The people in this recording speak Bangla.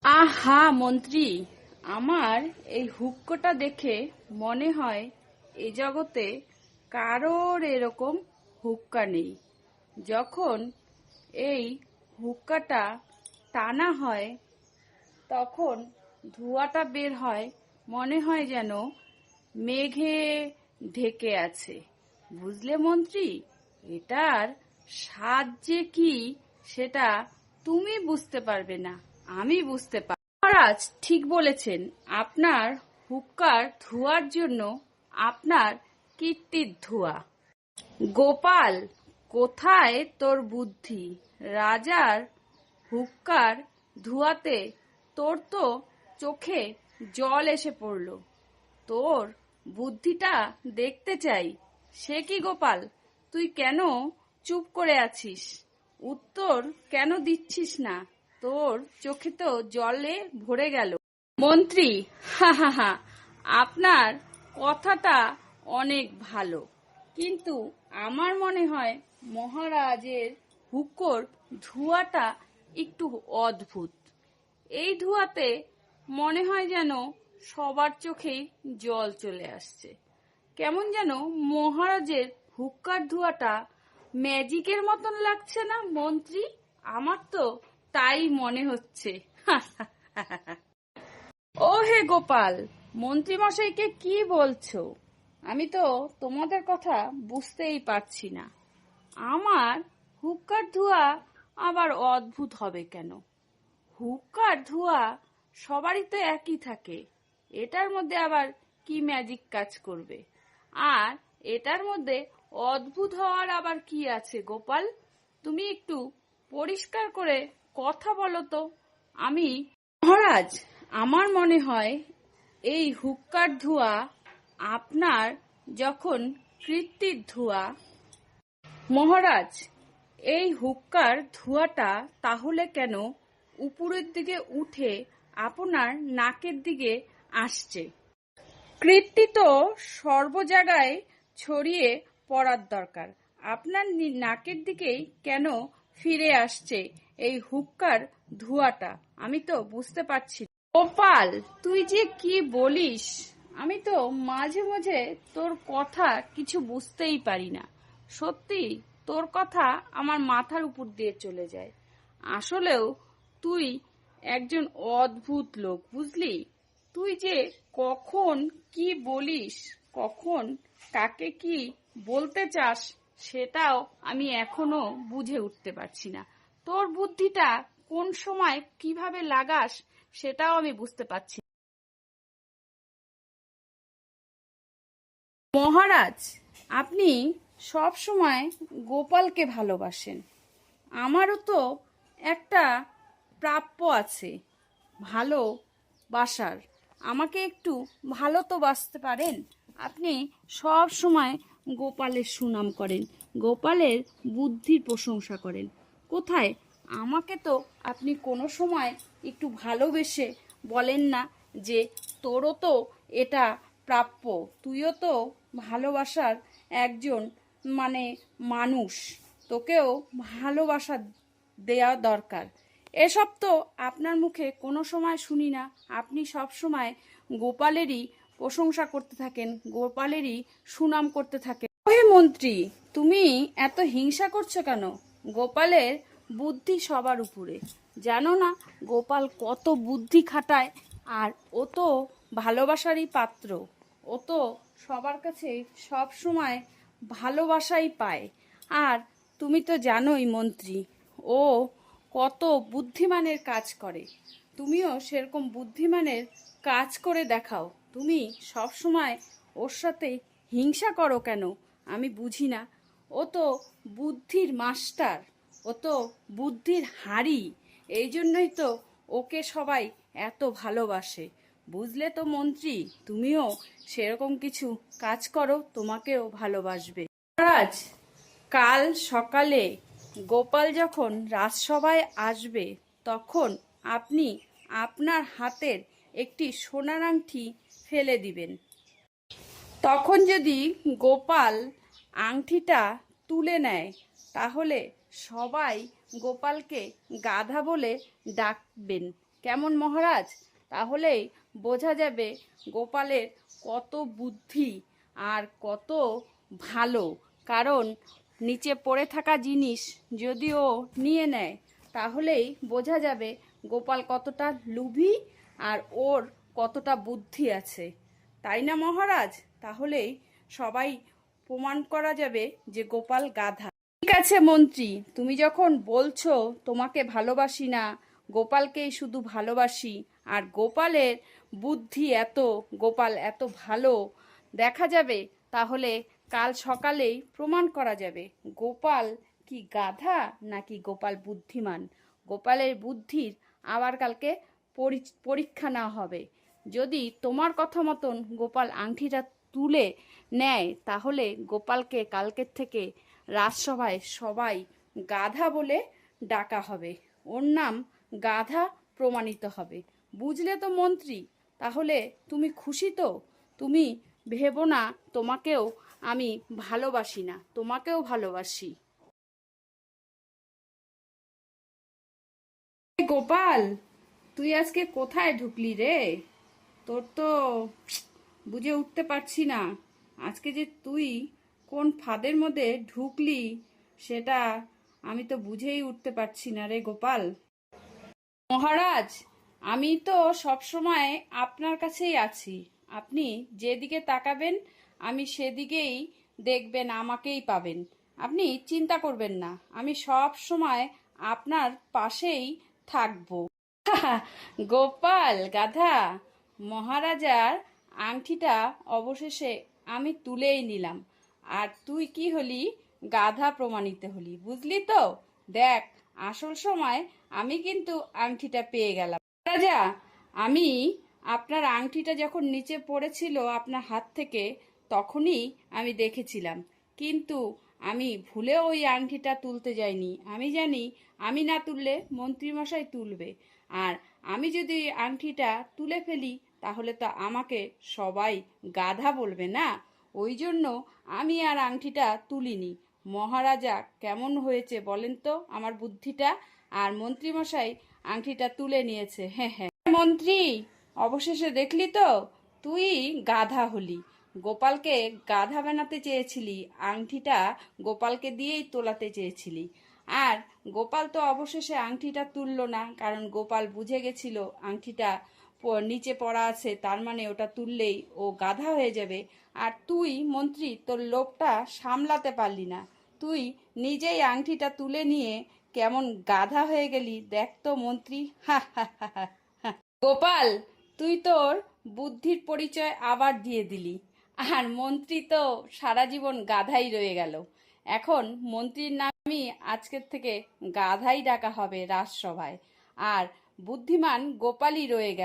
আহা মন্ত্রী, আমার এই হুক্কটা দেখে মনে হয় এ জগতে কারোর এরকম হুক্কা নেই। যখন এই হুক্কাটা টানা হয় তখন ধোঁয়াটা বের হয়, মনে হয় যেন মেঘে ঢেকে আছে। বুঝলে মন্ত্রী, এটার স্বাদ যে কি সেটা তুমি বুঝতে পারবে না, আমি বুঝতে পারব। মহারাজ ঠিক বলেছেন, আপনার হুক্কার ধোঁয়ার জন্য আপনার কীর্তির ধোঁয়া। গোপাল, কোথায় তোর বুদ্ধি? রাজার হুক্কার ধোঁয়াতে তোর তো চোখে জল এসে পড়ল। তোর বুদ্ধিটা দেখতে চাই। সে কি গোপাল, তুই কেন চুপ করে আছিস? উত্তর কেন দিচ্ছিস না? তোর চোখে তো জলে ভরে গেল। মন্ত্রী, হা হা হা, আপনার কথাটা অনেক ভালো, কিন্তু আমার মনে হয় মহারাজের হুক্কোর ধোঁয়াটা একটু অদ্ভুত। এই ধোঁয়াতে মনে হয় যেন সবার চোখেই জল চলে আসছে। কেমন যেন মহারাজের হুক্কার ধোঁয়াটা ম্যাজিকের মতন লাগছে না মন্ত্রী? আমার তো তাই মনে হচ্ছে। ও হে গোপাল, মন্ত্রী মশাইকে কি বলছো? আমি তো তোমাদের কথা বুঝতেই পারছি না। আমার হুক্কার ধোঁয়া আবার অদ্ভুত হবে কেন? হুক্কার ধোঁয়া সবারই তো একই থাকে। এটার মধ্যে আবার কি ম্যাজিক কাজ করবে? আর এটার মধ্যে অদ্ভুত হওয়ার আবার কি আছে গোপাল? তুমি একটু পরিষ্কার করে কথা বলো তো। আমি মহারাজ, আমার মনে হয় এই হুক্কার ধোঁয়া আপনার যখন কীর্তির ধোঁয়া। মহারাজ, এই হুক্কার ধোঁয়াটা তাহলে কেন উপরের দিকে উঠে আপনার নাকের দিকে আসছে? কীর্তি তো সর্ব জায়গায় ছড়িয়ে পড়ার দরকার। আপনার নাকের দিকেই কেন ফিরে আসছে এই হুক্কার ধোঁয়াটা? আমি তো বুঝতে পারছি না। গোপাল, তুই যে কি বলিস, আমি তো মাঝে মাঝে তোর কথা কিছু বুঝতেই পারি না। সত্যি, তোর কথা আমার মাথার উপর দিয়ে চলে যায়। আসলেও তুই একজন অদ্ভুত লোক, বুঝলি? তুই যে কখন কি বলিস, কখন কাকে কি বলতে চাস, সেটাও আমি এখনো বুঝে উঠতে পারছি না। তোর বুদ্ধিটা কোন সময় কিভাবে লাগাস সেটাও আমি বুঝতে পারছি না। মহারাজ, আপনি সব সময় গোপালকে ভালোবাসেন। আমারও তো একটা প্রাপ্য আছে ভালোবাসার। আমাকে একটু ভালো তো বাসতে পারেন? আপনি সব সময় গোপালের সুনাম করেন, গোপালের বুদ্ধির প্রশংসা করেন। কোথায় আমাকে তো আপনি কোনো সময় একটু ভালোবেসে বলেন না যে তোরও তো এটা প্রাপ্য, তুইও তো ভালোবাসার একজন মানে মানুষ, তোকেও ভালোবাসা দেওয়া দরকার। এসব তো আপনার মুখে কোনো সময় শুনি না। আপনি সব সময় গোপালেরই প্রশংসা করতে থাকেন, গোপালেরই সুনাম করতে থাকেন। ওহে মন্ত্রী, তুমি এত হিংসা করছো কেন? গোপালের বুদ্ধি সবার উপরে। জানো না গোপাল কত বুদ্ধি খাটায়? আর ও তো ভালোবাসারই পাত্র। ও তো সবার কাছে সব সময় ভালোবাসাই পায়। আর তুমি তো জানোই মন্ত্রী, ও কত বুদ্ধিমানের কাজ করে। তুমিও সেরকম বুদ্ধিমানের কাজ করে দেখাও। তুমি সব সময় ওর সাথে হিংসা করো কেন আমি বুঝি না। ও তো বুদ্ধির মাস্টার, ও তো বুদ্ধির হাঁড়ি। এই জন্যই তো ওকে সবাই এত ভালোবাসে। বুঝলে তো মন্ত্রী, তুমিও সেরকম কিছু কাজ করো, তোমাকেও ভালোবাসবে। মহারাজ, কাল সকালে গোপাল যখন রাজসভায় আসবে তখন আপনি আপনার হাতের একটি সোনার আংটি ফেলে দিবেন। তখন যদি গোপাল আংটিটা তুলে নেয় তাহলে সবাই গোপালকে গাধা বলে ডাকবেন। কেমন মহারাজ? তাহলেই বোঝা যাবে গোপালের কত বুদ্ধি আর কত ভালো। কারণ নিচে পড়ে থাকা জিনিস যদি ও নিয়ে নেয় তাহলেই বোঝা যাবে গোপাল কতটা লোভী আর ওর কতটা বুদ্ধি আছে, তাই না মহারাজ? তাহলেই সবাই প্রমাণ করা যাবে যে গোপাল গাধা। ঠিক আছে মন্ত্রী, তুমি যখন বলছো তোমাকে ভালোবাসি না, গোপালকেই শুধু ভালোবাসি, আর গোপালের বুদ্ধি এত, গোপাল এত ভালো, দেখা যাবে তাহলে কাল সকালেই প্রমাণ করা যাবে গোপাল কি গাধা নাকি গোপাল বুদ্ধিমান। গোপালের বুদ্ধির আবার কালকে পরীক্ষা নেওয়া হবে। যদি তোমার কথা মতন গোপাল আংটিটা তুলে নেয় তাহলে গোপালকে কালকের থেকে রাজসভায় সবাই গাধা বলে ডাকা হবে, ওর নাম গাধা প্রমাণিত হবে। বুঝলে তো মন্ত্রী? তাহলে তুমি খুশি তো? তুমি ভেবো না তোমাকেও আমি ভালোবাসি না, তোমাকেও ভালোবাসি। গোপাল, তুই আজকে কোথায় ঢুকলি রে? তোর তো বুঝে উঠতে পারছি না আজকে যে তুই কোন ফাঁদের মধ্যে ঢুকলি, সেটা আমি তো বুঝেই উঠতে পারছি না রে গোপাল। মহারাজ, আমি তো সব সময় আপনার কাছেই আছি। আপনি যেদিকে তাকাবেন আমি সেদিকেই দেখবেন, আমাকেই পাবেন। আপনি চিন্তা করবেন না, আমি সব সময় আপনার পাশেই থাকবো। গোপাল গাধা, মহারাজার আংটিটা অবশেষে আমি তুলেই নিলাম, আর তুই কি হলি? গাধা প্রমাণিত হলি, বুঝলি তো? দেখ, আসল সময় আমি কিন্তু আংটিটা পেয়ে গেলাম। রাজা, আমি আপনার আংটিটা যখন নিচে পড়েছিল আপনার হাত থেকে তখনই আমি দেখেছিলাম, কিন্তু আমি ভুলেও ওই আংটিটা তুলতে যাইনি। আমি জানি আমি না তুললে মন্ত্রীমশাই তুলবে, আর আমি যদি আংটিটা তুলে ফেলি তাহলে তো আমাকে সবাই গাধা বলবে না। ওই জন্য আমি আর আংটিটা তুলিনি। মহারাজা, কেমন হয়েছে বলেন তো আমার বুদ্ধিটা? আর মন্ত্রীমশাই আংটিটা তুলে নিয়েছে। হ্যাঁ হ্যাঁ মন্ত্রী, অবশেষে দেখলি তো তুই গাধা হলি। গোপালকে গাধা বানাতে চেয়েছিলি, আংটিটা গোপালকে দিয়েই তোলাতে চেয়েছিলি, আর গোপাল তো অবশেষে আংটিটা তুললো না, কারণ গোপাল বুঝে গেছিল আংটিটা নিচে পড়া আছে, তার মানে ওটা তুললেই ও গাধা হয়ে যাবে। আর তুই মন্ত্রী তোর লোভটা সামলাতে পারলি না, তুই নিজেই আংটিটা তুলে নিয়ে কেমন গাধা হয়ে গেলি দেখ তো মন্ত্রী। হা হা হা হা। গোপাল, তুই তোর বুদ্ধির পরিচয় আবার দিয়ে দিলি, আর মন্ত্রী তো সারা জীবন গাধাই রয়ে গেল। এখন মন্ত্রীর নামই আজকের থেকে গাধাই ডাকা হবে রাজসভায়, আর বুদ্ধিমান গোপালই রয়ে গেল।